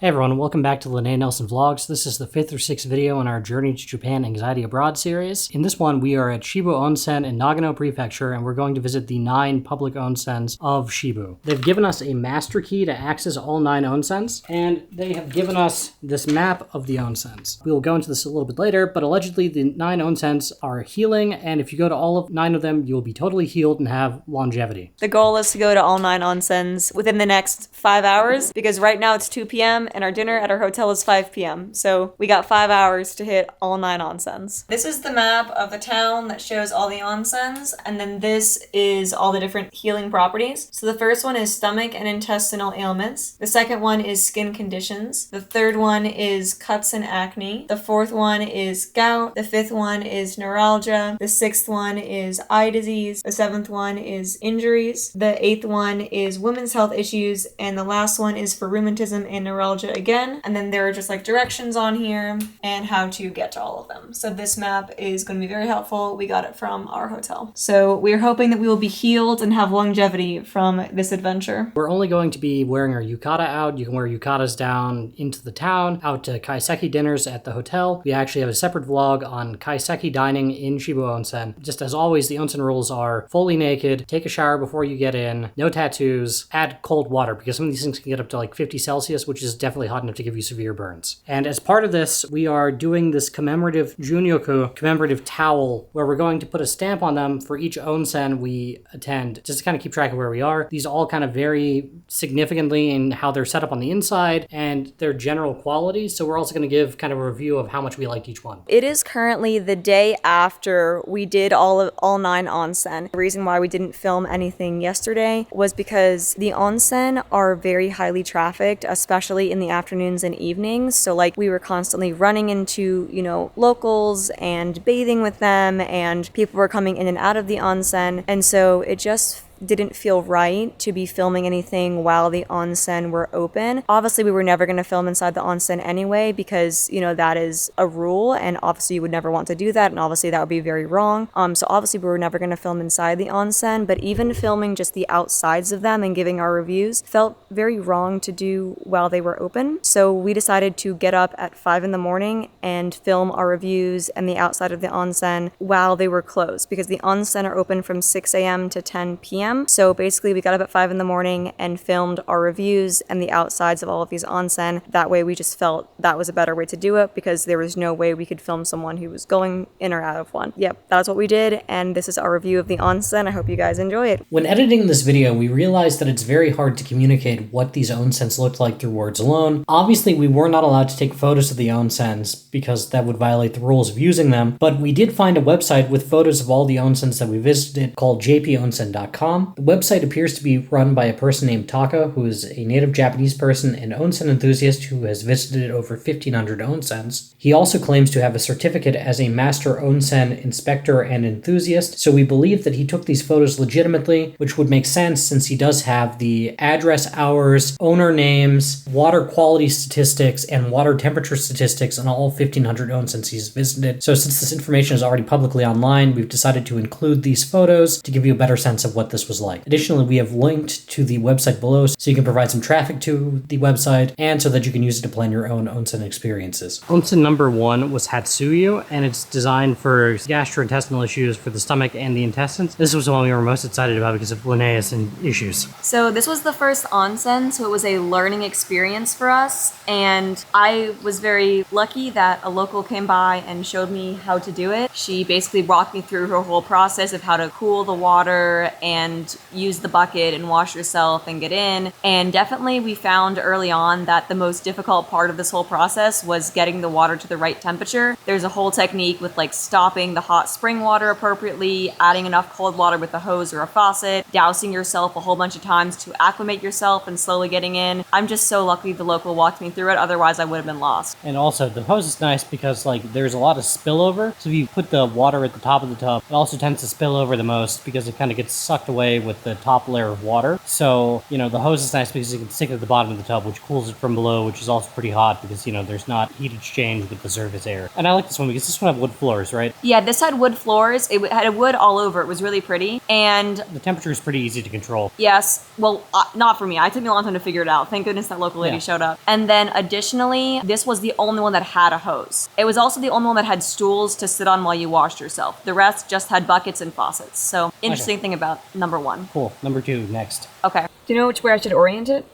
Hey everyone, welcome back to Lene Nelson Vlogs. This is the 5th or 6th video in our Journey to Japan Anxiety Abroad series. In this one, we are at Shibu Onsen in Nagano Prefecture, and we're going to visit the 9 public onsens of Shibu. They've given us a master key to access all 9 onsens, and they have given us this map of the onsens. We will go into this a little bit later, but allegedly the 9 onsens are healing, and if you go to all of 9 of them, you will be totally healed and have longevity. The goal is to go to all 9 onsens within the next 5 hours, because right now it's 2 p.m. and our dinner at our hotel is 5 p.m. So we got 5 hours to hit all 9 onsens. This is the map of the town that shows all the onsens, and then this is all the different healing properties. So the first one is stomach and intestinal ailments. The second one is skin conditions. The third one is cuts and acne. The fourth one is gout. The fifth one is neuralgia. The sixth one is eye disease. The seventh one is injuries. The eighth one is women's health issues. And the last one is for rheumatism and neuralgia again. And then there are just like directions on here and how to get to all of them. So this map is going to be very helpful. We got it from our hotel. So we're hoping that we will be healed and have longevity from this adventure. We're only going to be wearing our yukata out. You can wear yukatas down into the town, out to kaiseki dinners at the hotel. We actually have a separate vlog on kaiseki dining in Shibu Onsen. Just as always, the onsen rules are fully naked, take a shower before you get in, no tattoos, add cold water, because some of these things can get up to like 50 Celsius, which is definitely hot enough to give you severe burns. And as part of this, we are doing this commemorative junyoku, commemorative towel, where we're going to put a stamp on them for each onsen we attend, just to kind of keep track of where we are. These all kind of vary significantly in how they're set up on the inside and their general quality, so we're also going to give kind of a review of how much we liked each one. It is currently the day after we did all 9 onsen. The reason why we didn't film anything yesterday was because the onsen are very highly trafficked, especially in the afternoons and evenings. So like we were constantly running into, locals and bathing with them, and people were coming in and out of the onsen. And so it just didn't feel right to be filming anything while the onsen were open. Obviously, we were never going to film inside the onsen anyway because, that is a rule, and obviously you would never want to do that, and obviously that would be very wrong. So obviously we were never going to film inside the onsen, but even filming just the outsides of them and giving our reviews felt very wrong to do while they were open. So we decided to get up at 5 in the morning and film our reviews and the outside of the onsen while they were closed, because the onsen are open from 6 a.m. to 10 p.m. So basically we got up at 5 in the morning and filmed our reviews and the outsides of all of these onsen. That way we just felt that was a better way to do it, because there was no way we could film someone who was going in or out of one. Yep, that's what we did, and this is our review of the onsen. I hope you guys enjoy it. When editing this video, we realized that it's very hard to communicate what these onsens looked like through words alone. Obviously, we were not allowed to take photos of the onsens because that would violate the rules of using them, but we did find a website with photos of all the onsens that we visited called jponsen.com. The website appears to be run by a person named Taka, who is a native Japanese person and onsen enthusiast who has visited over 1,500 onsens. He also claims to have a certificate as a master onsen inspector and enthusiast, so we believe that he took these photos legitimately, which would make sense since he does have the address, hours, owner names, water quality statistics, and water temperature statistics on all 1,500 onsens he's visited. So since this information is already publicly online, we've decided to include these photos to give you a better sense of what this was like. Additionally, we have linked to the website below so you can provide some traffic to the website and so that you can use it to plan your own onsen experiences. Onsen number 1 was Hatsu-yu, and it's designed for gastrointestinal issues for the stomach and the intestines. This was the one we were most excited about because of Linnaeus and issues. So this was the first onsen, so it was a learning experience for us, and I was very lucky that a local came by and showed me how to do it. She basically walked me through her whole process of how to cool the water and use the bucket and wash yourself and get in. And definitely we found early on that the most difficult part of this whole process was getting the water to the right temperature. There's a whole technique with like stopping the hot spring water appropriately, adding enough cold water with a hose or a faucet, dousing yourself a whole bunch of times to acclimate yourself and slowly getting in. I'm just so lucky the local walked me through it, otherwise I would have been lost. And also the hose is nice because there's a lot of spillover, so if you put the water at the top of the tub, it also tends to spill over the most because it kind of gets sucked away away with the top layer of water. So, the hose is nice because you can stick it at the bottom of the tub, which cools it from below, which is also pretty hot because, there's not heat exchange with the surface air. And I like this one because this one had wood floors, right? Yeah, this had wood floors. It had wood all over. It was really pretty. And the temperature is pretty easy to control. yes, well, not for me. It took me a long time to figure it out. Thank goodness that local lady showed up. And then additionally, this was the only one that had a hose. It was also the only one that had stools to sit on while you washed yourself. The rest just had buckets and faucets. So interesting thing about number 1. Cool. Number 2, next. Okay. Do you know which way I should orient it?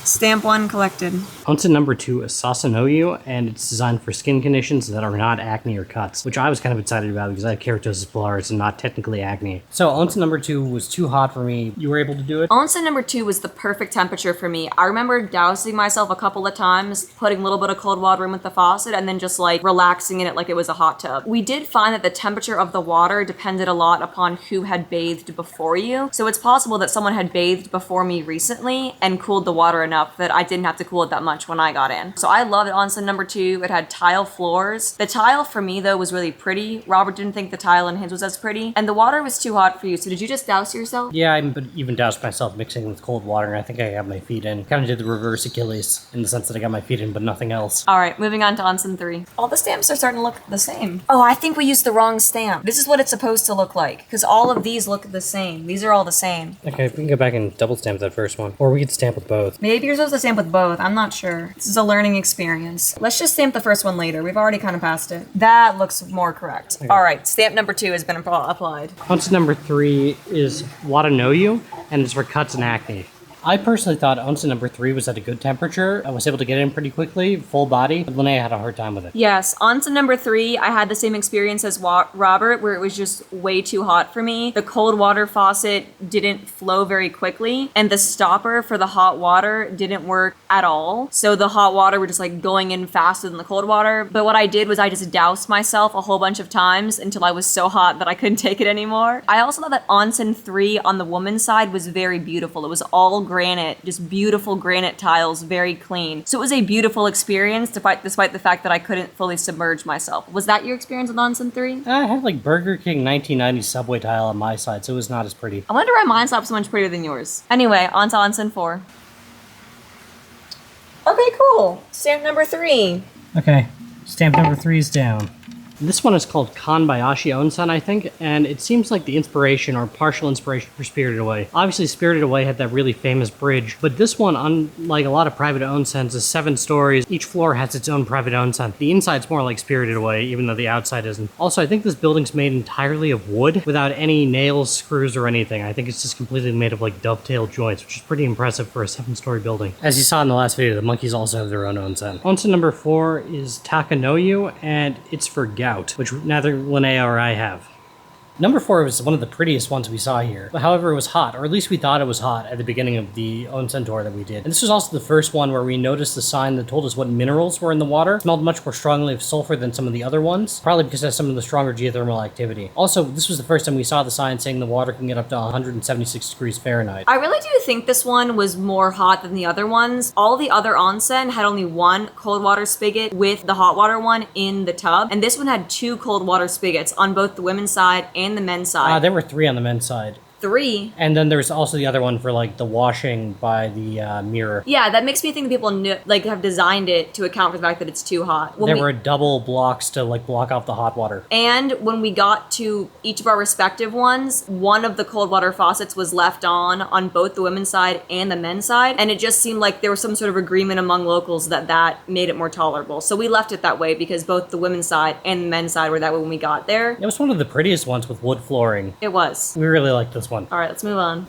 Stamp 1 collected. Onsen number 2 is Sasa-no-yu, and it's designed for skin conditions that are not acne or cuts, which I was kind of excited about because I have keratosis pilaris and not technically acne. So Onsen number 2 was too hot for me. You were able to do it? Onsen number 2 was the perfect temperature for me. I remember dousing myself a couple of times, putting a little bit of cold water in with the faucet, and then just like relaxing in it like it was a hot tub. We did find that the temperature of the water depended a lot upon who had bathed before you. So it's possible that someone had bathed before me recently and cooled the water enough that I didn't have to cool it that much when I got in. So I loved Onsen number 2. It had tile floors. The tile for me though was really pretty. Robert didn't think the tile in his was as pretty. And the water was too hot for you. So did you just douse yourself? Yeah, I even doused myself mixing with cold water, and I think I got my feet in. Kind of did the reverse Achilles in the sense that I got my feet in, but nothing else. All right, moving on to Onsen 3. All the stamps are starting to look the same. Oh, I think we used the wrong stamp. This is what it's supposed to look like, because all of these look the same. These are all the same. Okay, we can go back and double stamp that first one. Or we could stamp with both. Maybe you're supposed to stamp with both. I'm not sure. This is a learning experience. Let's just stamp the first one later. We've already kind of passed it. That looks more correct. Okay. All right, stamp number 2 has been applied. Onsen number 3 is Wata-no-yu, and it's for cuts and acne. I personally thought Onsen number 3 was at a good temperature. I was able to get in pretty quickly, full body, but Linnea had a hard time with it. Yes, Onsen number 3, I had the same experience as Robert, where it was just way too hot for me. The cold water faucet didn't flow very quickly, and the stopper for the hot water didn't work at all. So the hot water were just like going in faster than the cold water. But what I did was I just doused myself a whole bunch of times until I was so hot that I couldn't take it anymore. I also thought that Onsen 3 on the woman's side was very beautiful. It was all granite, just beautiful granite tiles, very clean. So it was a beautiful experience despite the fact that I couldn't fully submerge myself. Was that your experience with Onsen 3? I had like Burger King 1990 subway tile on my side, so it was not as pretty. I wonder why mine's not so much prettier than yours. Anyway, on to Onsen 4. Okay, cool. Stamp number 3. Okay, stamp number 3 is down. This one is called Kanbayashi Onsen, I think, and it seems like the inspiration or partial inspiration for Spirited Away. Obviously, Spirited Away had that really famous bridge, but this one, unlike a lot of private onsens, is 7 stories. Each floor has its own private onsen. The inside's more like Spirited Away, even though the outside isn't. Also, I think this building's made entirely of wood without any nails, screws, or anything. I think it's just completely made of like dovetail joints, which is pretty impressive for a 7-story building. As you saw in the last video, the monkeys also have their own onsen. Onsen number 4 is Take-no-yu, and it's for gout, which neither Linnea or I have. Number 4 was one of the prettiest ones we saw here. However, it was hot, or at least we thought it was hot at the beginning of the onsen tour that we did. And this was also the first one where we noticed the sign that told us what minerals were in the water. It smelled much more strongly of sulfur than some of the other ones, probably because it has some of the stronger geothermal activity. Also, this was the first time we saw the sign saying the water can get up to 176 degrees Fahrenheit. I really do think this one was more hot than the other ones. All the other onsen had only one cold water spigot with the hot water one in the tub, and this one had 2 cold water spigots on both the women's side and the men's side. There were 3 on the men's side. 3. And then there's also the other one for like the washing by the mirror. Yeah, that makes me think that people have designed it to account for the fact that it's too hot. There were double blocks to like block off the hot water. And when we got to each of our respective ones, one of the cold water faucets was left on both the women's side and the men's side. And it just seemed like there was some sort of agreement among locals that made it more tolerable. So we left it that way because both the women's side and the men's side were that way when we got there. It was one of the prettiest ones with wood flooring. It was. We really liked this one. All right, let's move on.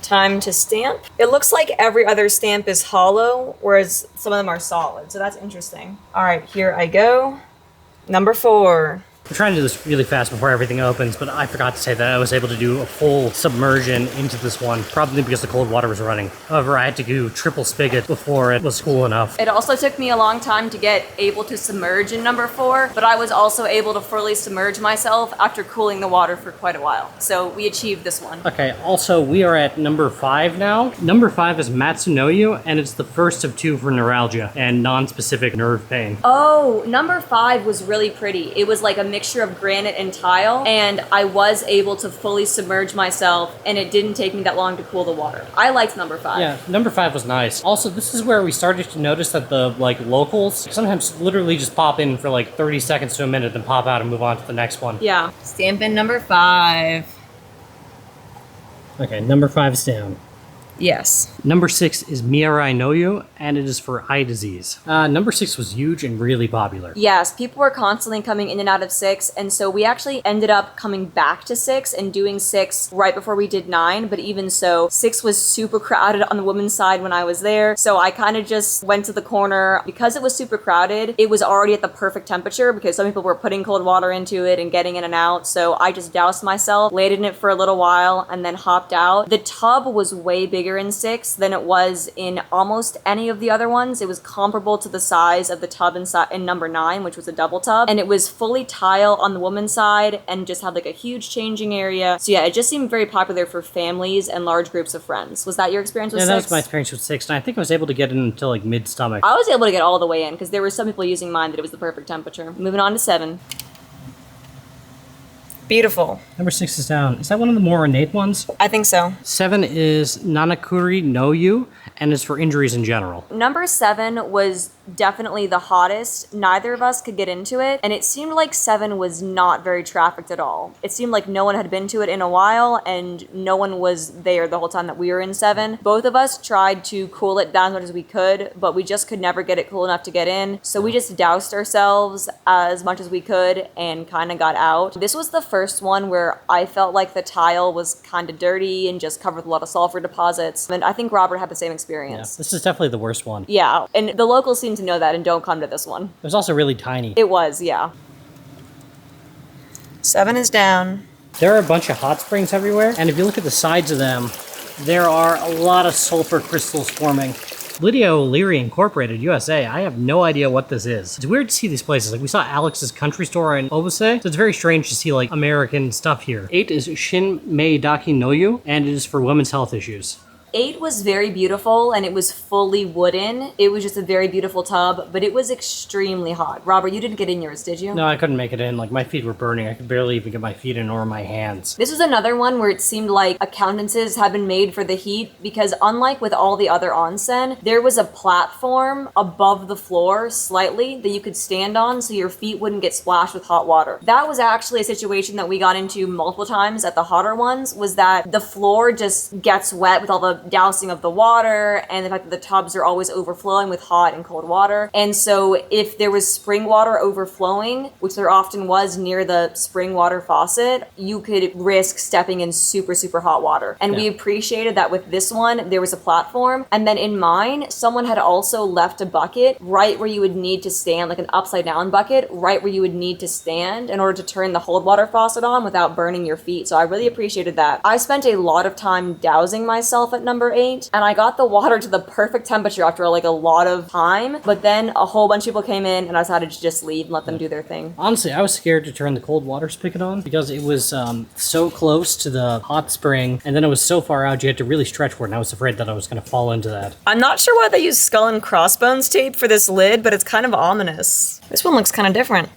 Time to stamp. It looks like every other stamp is hollow, whereas some of them are solid, so that's interesting. All right, here I go. Number 4. We're trying to do this really fast before everything opens, but I forgot to say that I was able to do a full submersion into this one, probably because the cold water was running. However, I had to do triple spigot before it was cool enough. It also took me a long time to get able to submerge in number 4, but I was also able to fully submerge myself after cooling the water for quite a while. So we achieved this one. Okay, also we are at number 5 now. Number 5 is Matsu-no-yu, and it's the first of 2 for neuralgia and non-specific nerve pain. Oh, number 5 was really pretty. It was like a mixture of granite and tile, and I was able to fully submerge myself, and it didn't take me that long to cool the water. I liked number 5. Yeah, number 5 was nice. Also, this is where we started to notice that the locals sometimes literally just pop in for like 30 seconds to a minute, then pop out and move on to the next one. Yeah. Stamp in number 5. Okay, number 5 is down. Yes. Number 6 is Mearai-no-yu, and it is for eye disease. Number 6 was huge and really popular. Yes, people were constantly coming in and out of 6, and so we actually ended up coming back to 6 and doing 6 right before we did 9, but even so, 6 was super crowded on the women's side when I was there, so I kind of just went to the corner. Because it was super crowded, it was already at the perfect temperature because some people were putting cold water into it and getting in and out, so I just doused myself, laid in it for a little while, and then hopped out. The tub was way bigger in 6 than it was in almost any of the other ones. It was comparable to the size of the tub in number 9, which was a double tub, and it was fully tile on the woman's side and just had like a huge changing area. So yeah, it just seemed very popular for families and large groups of friends. Was that your experience with 6? Yeah, that was my experience with 6, and I think I was able to get in until like mid-stomach. I was able to get all the way in because there were some people using mine that it was the perfect temperature. Moving on to 7. Beautiful. Number 6 is down. Is that one of the more ornate ones? I think so. 7 is Nanakuri-no-yu, and is for injuries in general. Number 7 was definitely the hottest. Neither of us could get into it, and it seemed like 7 was not very trafficked at all. It seemed like no one had been to it in a while, and no one was there the whole time that we were in 7. Both of us tried to cool it down as much as we could, but we just could never get it cool enough to get in, so we just doused ourselves as much as we could and kind of got out. This was the first one where I felt like the tile was kind of dirty and just covered with a lot of sulfur deposits, and I think Robert had the same experience. Yeah, this is definitely the worst one. Yeah, and the locals seem to know that and don't come to this one. It was also really tiny. It was, yeah. 7 is down. There are a bunch of hot springs everywhere, and if you look at the sides of them, there are a lot of sulfur crystals forming. Lydia O'Leary Incorporated, USA. I have no idea what this is. It's weird to see these places. Like, we saw Alex's country store in Obase, so it's very strange to see, like, American stuff here. 8 is Shinmeidaki-no-yu, and it is for women's health issues. 8 was very beautiful, and it was fully wooden. It was just a very beautiful tub, but it was extremely hot. Robert, you didn't get in yours, did you? No, I couldn't make it in. Like, my feet were burning. I could barely even get my feet in or my hands. This was another one where it seemed like accountances had been made for the heat because unlike with all the other onsen, there was a platform above the floor slightly that you could stand on so your feet wouldn't get splashed with hot water. That was actually a situation that we got into multiple times at the hotter ones, was that the floor just gets wet with all the dousing of the water and the fact that the tubs are always overflowing with hot and cold water. And so if there was spring water overflowing, which there often was near the spring water faucet, you could risk stepping in super, super hot water. And we appreciated that with this one, there was a platform. And then in mine, someone had also left a bucket right where you would need to stand, like an upside down bucket, right where you would need to stand in order to turn the cold water faucet on without burning your feet. So I really appreciated that. I spent a lot of time dousing myself at number 8, and I got the water to the perfect temperature after like a lot of time, but then a whole bunch of people came in and I decided to just leave and let them do their thing. Honestly, I was scared to turn the cold water spigot on because it was so close to the hot spring, and then it was so far out you had to really stretch for it, and I was afraid that I was going to fall into that. I'm not sure why they use skull and crossbones tape for this lid, but it's kind of ominous. This one looks kind of different.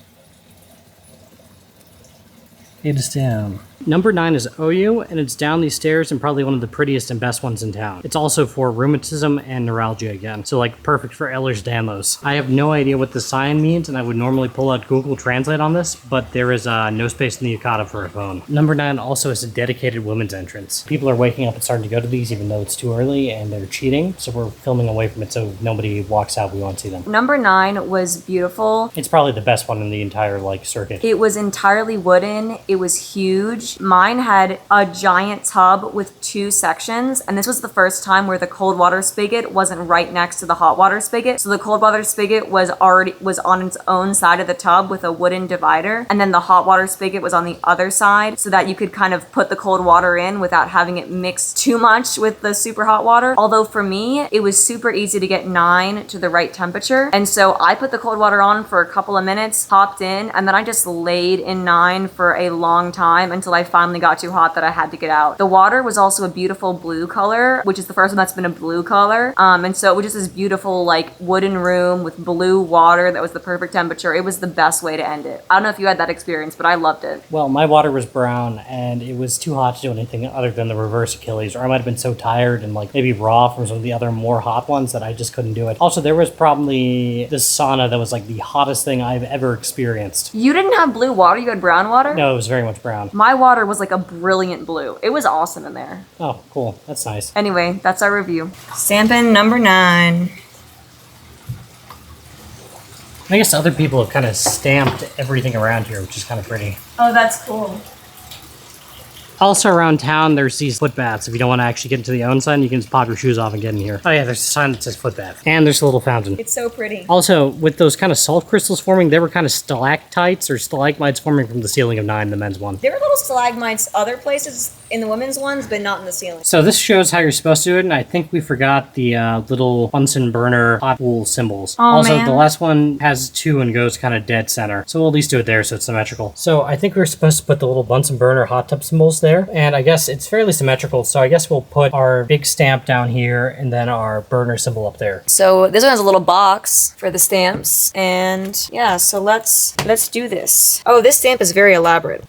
It is down. Number 9 is O-yu, and it's down these stairs and probably one of the prettiest and best ones in town. It's also for rheumatism and neuralgia again, so like perfect for Ehlers-Danlos. I have no idea what the sign means, and I would normally pull out Google Translate on this, but there is no space in the yukata for a phone. Number 9 also is a dedicated women's entrance. People are waking up and starting to go to these even though it's too early, and they're cheating, so we're filming away from it so nobody walks out. We won't see them. Number 9 was beautiful. It's probably the best one in the entire circuit. It was entirely wooden. It was huge. Mine had a giant tub with 2 sections, and this was the first time where the cold water spigot wasn't right next to the hot water spigot. So the cold water spigot was on its own side of the tub with a wooden divider, and then the hot water spigot was on the other side so that you could kind of put the cold water in without having it mix too much with the super hot water. Although for me, it was super easy to get 9 to the right temperature, and so I put the cold water on for a couple of minutes, hopped in, and then I just laid in 9 for a long time until I finally got too hot that I had to get out. The water was also a beautiful blue color, which is the first one that's been a blue color. And so it was just this beautiful like wooden room with blue water that was the perfect temperature. It was the best way to end it. I don't know if you had that experience, but I loved it. Well, my water was brown, and it was too hot to do anything other than the reverse Achilles, or I might have been so tired and like maybe raw from some of the other more hot ones that I just couldn't do it. Also, there was probably this sauna that was like the hottest thing I've ever experienced. You didn't have blue water, you had brown water? No, it was very much brown. My water was like a brilliant blue. It was awesome in there. Oh, cool. That's nice. Anyway, that's our review. Sampan number 9. I guess other people have kind of stamped everything around here, which is kind of pretty. Oh, that's cool. Also around town, there's these footbaths. If you don't want to actually get into the onsen, you can just pop your shoes off and get in here. Oh yeah, there's a sign that says footbath. And there's a little fountain. It's so pretty. Also, with those kind of salt crystals forming, there were kind of stalactites or stalagmites forming from the ceiling of 9, the men's one. There were little stalagmites other places in the women's ones, but not in the ceiling. So this shows how you're supposed to do it, and I think we forgot the little Bunsen burner hot wool symbols. Oh, also, man. the last one has 2 and goes kind of dead center. So we'll at least do it there so it's symmetrical. So I think we're supposed to put the little Bunsen burner hot tub symbols there, and I guess it's fairly symmetrical, so I guess we'll put our big stamp down here and then our burner symbol up there. So this one has a little box for the stamps, and yeah, so let's do this. Oh, this stamp is very elaborate.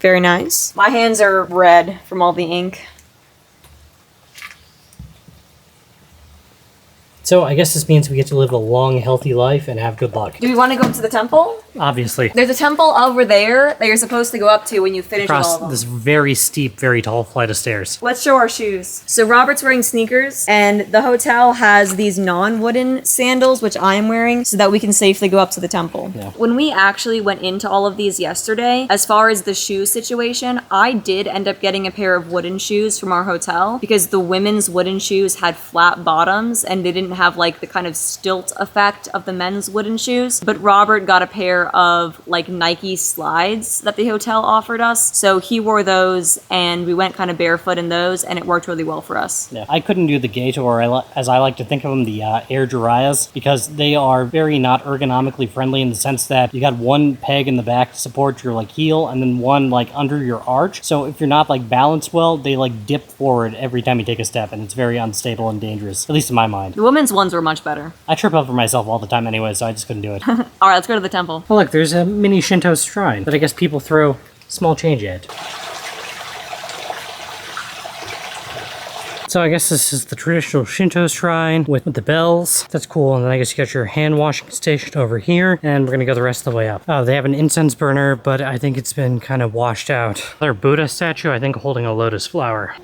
Very nice. My hands are red from all the ink. So I guess this means we get to live a long, healthy life and have good luck. Do we want to go up to the temple? Obviously. There's a temple over there that you're supposed to go up to when you finish all Across of them. this very steep, very tall flight of stairs. Let's show our shoes. So Robert's wearing sneakers, and the hotel has these non-wooden sandals, which I am wearing, so that we can safely go up to the temple. Yeah. When we actually went into all of these yesterday, as far as the shoe situation, I did end up getting a pair of wooden shoes from our hotel because the women's wooden shoes had flat bottoms and they didn't have like the kind of stilt effect of the men's wooden shoes. But Robert got a pair of like Nike slides that the hotel offered us. So he wore those and we went kind of barefoot in those and it worked really well for us. Yeah, I couldn't do the Gato, or as I like to think of them, the Air Jiraiya's, because they are very not ergonomically friendly in the sense that you got one peg in the back to support your like heel and then one like under your arch. So if you're not like balanced well, they like dip forward every time you take a step and it's very unstable and dangerous, at least in my mind. The women's ones were much better. I trip over myself all the time anyway, so I just couldn't do it. All right, let's go to the temple. Oh look, there's a mini Shinto shrine that I guess people throw small change at. So I guess this is the traditional Shinto shrine with the bells. That's cool. And then I guess you got your hand washing station over here. And we're going to go the rest of the way up. Oh, they have an incense burner, but I think it's been kind of washed out. Another Buddha statue, I think, holding a lotus flower.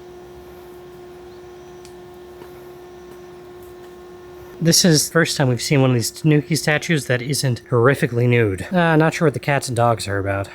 This is the first time we've seen one of these Tanuki statues that isn't horrifically nude. Not sure what the cats and dogs are about.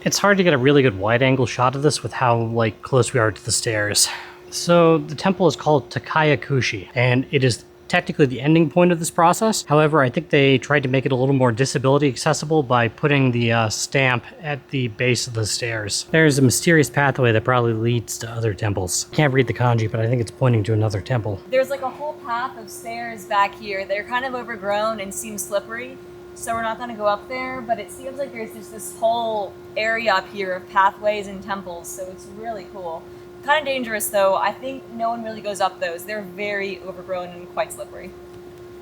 It's hard to get a really good wide-angle shot of this with how, like, close we are to the stairs. So, the temple is called Takayakushi, and it is technically the ending point of this process. However, I think they tried to make it a little more disability accessible by putting the stamp at the base of the stairs. There's a mysterious pathway that probably leads to other temples. Can't read the kanji, but I think it's pointing to another temple. There's like a whole path of stairs back here. They're kind of overgrown and seem slippery, so we're not going to go up there, but it seems like there's just this whole area up here of pathways and temples, so it's really cool. Kind of dangerous though. I think no one really goes up those. They're very overgrown and quite slippery.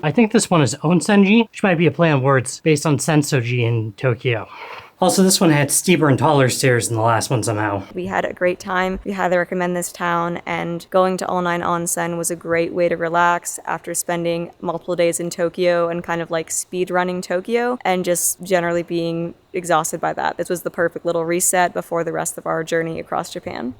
I think this one is Onsenji, which might be a play on words based on Sensoji in Tokyo. Also, this one had steeper and taller stairs than the last one somehow. We had a great time. We highly recommend this town, and going to all 9 onsen was a great way to relax after spending multiple days in Tokyo and kind of like speed running Tokyo and just generally being exhausted by that. This was the perfect little reset before the rest of our journey across Japan.